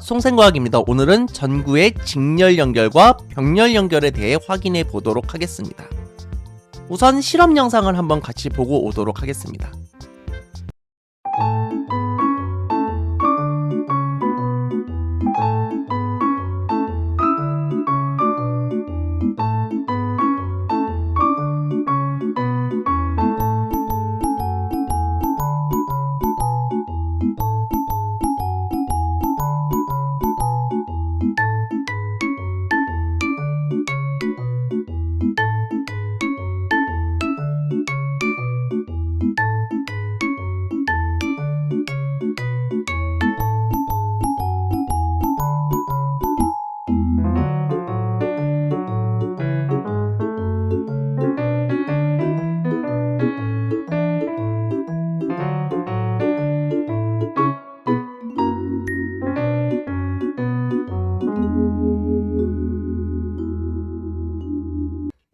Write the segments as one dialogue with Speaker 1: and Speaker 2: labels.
Speaker 1: 송생과학입니다. 오늘은 전구의 직렬 연결과 병렬 연결에 대해 확인해 보도록 하겠습니다. 우선 실험 영상을 한번 같이 보고 오도록 하겠습니다.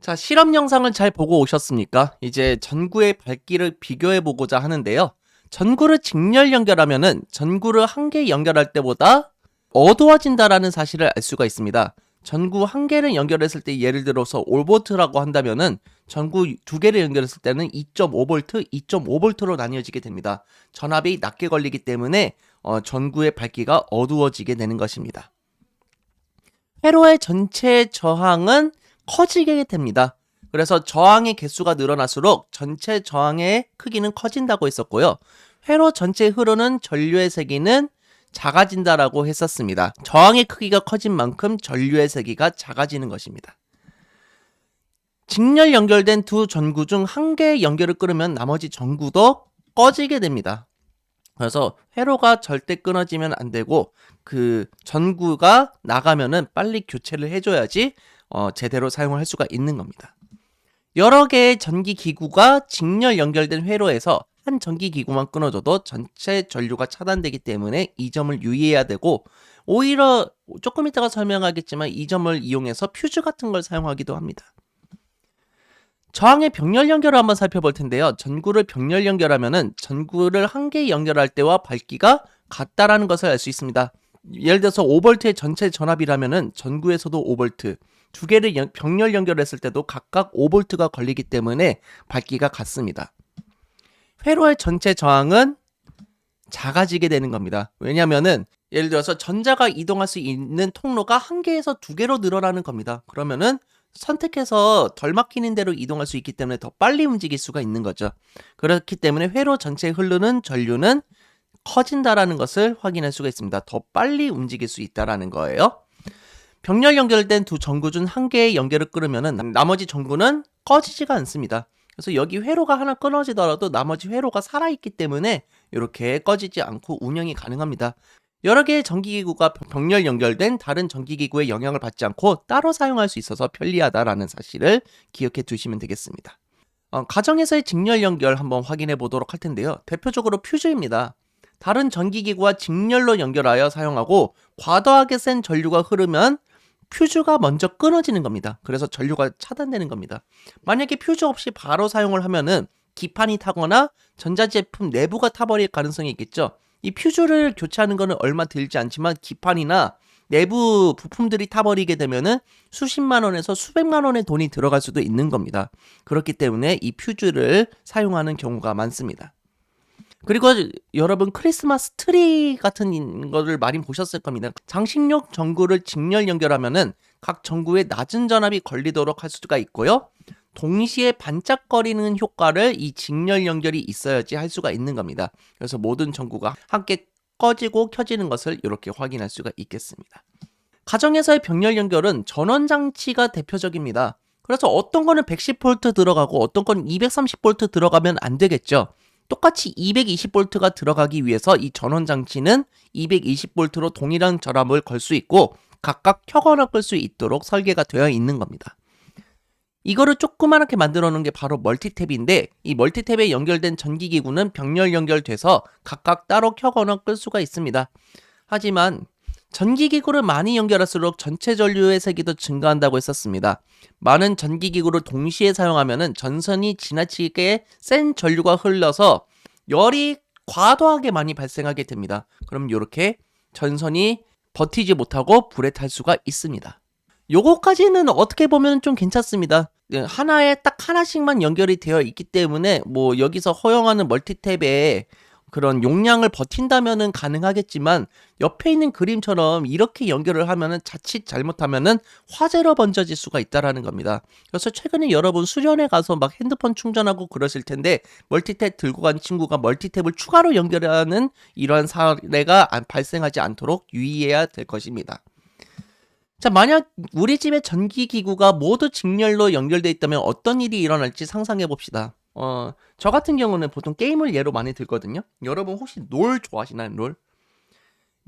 Speaker 1: 자, 실험 영상을 잘 보고 오셨습니까? 이제 전구의 밝기를 비교해 보고자 하는데요. 전구를 직렬 연결하면은 전구를 한 개 연결할 때보다 어두워진다라는 사실을 알 수가 있습니다. 전구 한 개를 연결했을 때 예를 들어서 5V라고 한다면은 전구 두 개를 연결했을 때는 2.5V, 2.5V로 나뉘어지게 됩니다. 전압이 낮게 걸리기 때문에 전구의 밝기가 어두워지게 되는 것입니다. 회로의 전체 저항은 커지게 됩니다. 그래서 저항의 개수가 늘어날수록 전체 저항의 크기는 커진다고 했었고요. 회로 전체에 흐르는 전류의 세기는 작아진다라고 했었습니다. 저항의 크기가 커진 만큼 전류의 세기가 작아지는 것입니다. 직렬 연결된 두 전구 중 한 개의 연결을 끊으면 나머지 전구도 꺼지게 됩니다. 그래서 회로가 절대 끊어지면 안 되고 그 전구가 나가면은 빨리 교체를 해줘야지 제대로 사용을 할 수가 있는 겁니다. 여러 개의 전기기구가 직렬 연결된 회로에서 한 전기기구만 끊어져도 전체 전류가 차단되기 때문에 이 점을 유의해야 되고, 오히려 조금 이따가 설명하겠지만 이 점을 이용해서 퓨즈 같은 걸 사용하기도 합니다. 저항의 병렬 연결을 한번 살펴볼 텐데요. 전구를 병렬 연결하면은 전구를 한 개 연결할 때와 밝기가 같다라는 것을 알 수 있습니다. 예를 들어서 5V의 전체 전압이라면은 전구에서도 5V, 두 개를 병렬 연결했을 때도 각각 5V가 걸리기 때문에 밝기가 같습니다. 회로의 전체 저항은 작아지게 되는 겁니다. 왜냐면은 예를 들어서 전자가 이동할 수 있는 통로가 한 개에서 두 개로 늘어나는 겁니다. 그러면은 선택해서 덜 막히는 대로 이동할 수 있기 때문에 더 빨리 움직일 수가 있는 거죠. 그렇기 때문에 회로 전체에 흐르는 전류는 커진다라는 것을 확인할 수가 있습니다. 더 빨리 움직일 수 있다라는 거예요. 병렬 연결된 두 전구 중 한 개의 연결을 끊으면은 나머지 전구는 꺼지지가 않습니다. 그래서 여기 회로가 하나 끊어지더라도 나머지 회로가 살아있기 때문에 이렇게 꺼지지 않고 운영이 가능합니다. 여러 개의 전기기구가 병렬 연결된 다른 전기기구의 영향을 받지 않고 따로 사용할 수 있어서 편리하다라는 사실을 기억해 두시면 되겠습니다. 가정에서의 직렬 연결 한번 확인해 보도록 할 텐데요. 대표적으로 퓨즈입니다. 다른 전기기구와 직렬로 연결하여 사용하고 과도하게 센 전류가 흐르면 퓨즈가 먼저 끊어지는 겁니다. 그래서 전류가 차단되는 겁니다. 만약에 퓨즈 없이 바로 사용을 하면은 기판이 타거나 전자제품 내부가 타버릴 가능성이 있겠죠. 이 퓨즈를 교체하는 거는 얼마 들지 않지만 기판이나 내부 부품들이 타버리게 되면은 수십만 원에서 수백만 원의 돈이 들어갈 수도 있는 겁니다. 그렇기 때문에 이 퓨즈를 사용하는 경우가 많습니다. 그리고 여러분 크리스마스 트리 같은 거를 많이 보셨을 겁니다. 장식용 전구를 직렬 연결하면은 각 전구에 낮은 전압이 걸리도록 할 수가 있고요. 동시에 반짝거리는 효과를 이 직렬 연결이 있어야지 할 수가 있는 겁니다. 그래서 모든 전구가 함께 꺼지고 켜지는 것을 이렇게 확인할 수가 있겠습니다. 가정에서의 병렬 연결은 전원장치가 대표적입니다. 그래서 어떤 거는 110V 들어가고 어떤 건 230V 들어가면 안 되겠죠. 똑같이 220V가 들어가기 위해서 이 전원장치는 220V로 동일한 전압을 걸 수 있고 각각 켜거나 끌 수 있도록 설계가 되어 있는 겁니다. 이거를 조그맣게 만들어 놓은 게 바로 멀티탭인데, 이 멀티탭에 연결된 전기기구는 병렬 연결돼서 각각 따로 켜거나 끌 수가 있습니다. 하지만 전기기구를 많이 연결할수록 전체 전류의 세기도 증가한다고 했었습니다. 많은 전기기구를 동시에 사용하면 전선이 지나치게 센 전류가 흘러서 열이 과도하게 많이 발생하게 됩니다. 그럼 이렇게 전선이 버티지 못하고 불에 탈 수가 있습니다. 요거까지는 어떻게 보면 좀 괜찮습니다. 하나에 딱 하나씩만 연결이 되어 있기 때문에 뭐 여기서 허용하는 멀티탭에 그런 용량을 버틴다면은 가능하겠지만 옆에 있는 그림처럼 이렇게 연결을 하면은 자칫 잘못하면은 화재로 번져질 수가 있다라는 겁니다. 그래서 최근에 여러분 수련회 가서 막 핸드폰 충전하고 그러실 텐데 멀티탭 들고 간 친구가 멀티탭을 추가로 연결하는 이러한 사례가 발생하지 않도록 유의해야 될 것입니다. 자, 만약 우리 집의 전기기구가 모두 직렬로 연결되어 있다면 어떤 일이 일어날지 상상해 봅시다. 저 같은 경우는 보통 게임을 예로 많이 들거든요. 여러분 혹시 롤 좋아하시나요? 롤?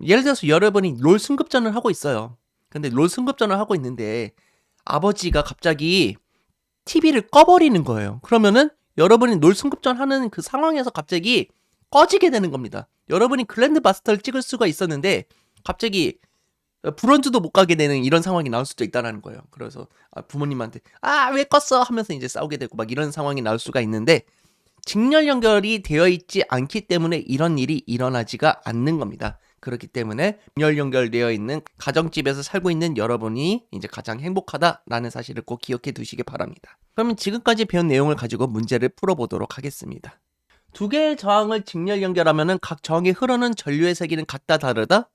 Speaker 1: 예를 들어서 여러분이 롤 승급전을 하고 있어요. 근데 롤 승급전을 하고 있는데 아버지가 갑자기 TV를 꺼버리는 거예요. 그러면은 여러분이 롤 승급전 하는 그 상황에서 갑자기 꺼지게 되는 겁니다. 여러분이 글랜드 마스터를 찍을 수가 있었는데 갑자기 브론즈도 못 가게 되는 이런 상황이 나올 수도 있다는 거예요. 그래서 부모님한테 왜 껐어? 하면서 이제 싸우게 되고 막 이런 상황이 나올 수가 있는데 직렬 연결이 되어 있지 않기 때문에 이런 일이 일어나지가 않는 겁니다. 그렇기 때문에 직렬 연결되어 있는 가정집에서 살고 있는 여러분이 이제 가장 행복하다라는 사실을 꼭 기억해 두시기 바랍니다. 그러면 지금까지 배운 내용을 가지고 문제를 풀어보도록 하겠습니다. 두 개의 저항을 직렬 연결하면은 각 저항에 흐르는 전류의 세기는 같다 다르다?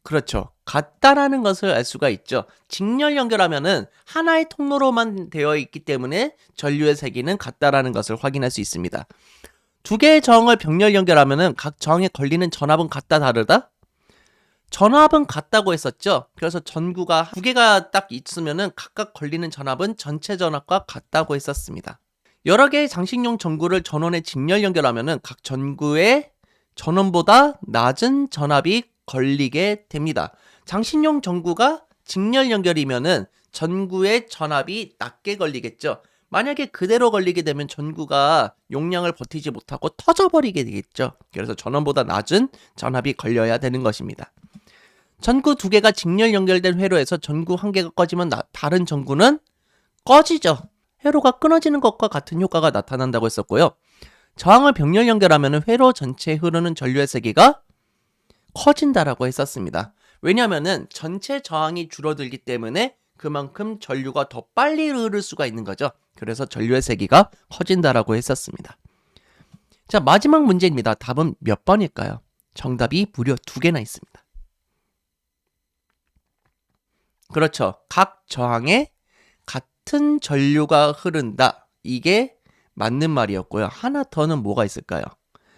Speaker 1: 그렇죠. 같다라는 것을 알 수가 있죠. 직렬 연결하면은 하나의 통로로만 되어 있기 때문에 전류의 세기는 같다라는 것을 확인할 수 있습니다. 두 개의 저항을 병렬 연결하면은 각 저항에 걸리는 전압은 같다 다르다? 전압은 같다고 했었죠. 그래서 전구가 두 개가 딱 있으면은 각각 걸리는 전압은 전체 전압과 같다고 했었습니다. 여러 개의 장식용 전구를 전원에 직렬 연결하면은 각 전구의 전원보다 낮은 전압이 걸리게 됩니다. 장식용 전구가 직렬 연결이면은 전구의 전압이 낮게 걸리겠죠. 만약에 그대로 걸리게 되면 전구가 용량을 버티지 못하고 터져버리게 되겠죠. 그래서 전원보다 낮은 전압이 걸려야 되는 것입니다. 전구 두 개가 직렬 연결된 회로에서 전구 한 개가 꺼지면 다른 전구는 꺼지죠. 회로가 끊어지는 것과 같은 효과가 나타난다고 했었고요. 저항을 병렬 연결하면 회로 전체에 흐르는 전류의 세기가 커진다라고 했었습니다. 왜냐하면은 전체 저항이 줄어들기 때문에 그만큼 전류가 더 빨리 흐를 수가 있는 거죠. 그래서 전류의 세기가 커진다라고 했었습니다. 자, 마지막 문제입니다. 답은 몇 번일까요? 정답이 무려 2개나 있습니다. 그렇죠. 각 저항에 같은 전류가 흐른다. 이게 맞는 말이었고요. 하나 더는 뭐가 있을까요?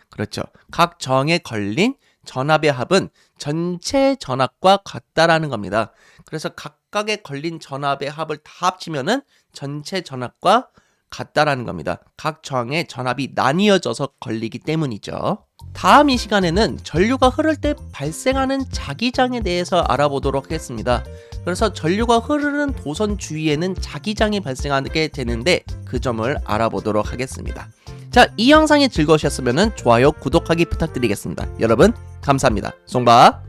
Speaker 1: 그렇죠. 각 저항에 걸린 전압의 합은 전체 전압과 같다라는 겁니다. 그래서 각각에 걸린 전압의 합을 다 합치면은 전체 전압과 같다라는 겁니다. 각 저항에 전압이 나뉘어져서 걸리기 때문이죠. 다음 이 시간에는 전류가 흐를 때 발생하는 자기장에 대해서 알아보도록 하겠습니다. 그래서 전류가 흐르는 도선 주위에는 자기장이 발생하게 되는데 그 점을 알아보도록 하겠습니다. 자, 이 영상이 즐거우셨으면 좋아요, 구독하기 부탁드리겠습니다. 여러분 감사합니다. 송바.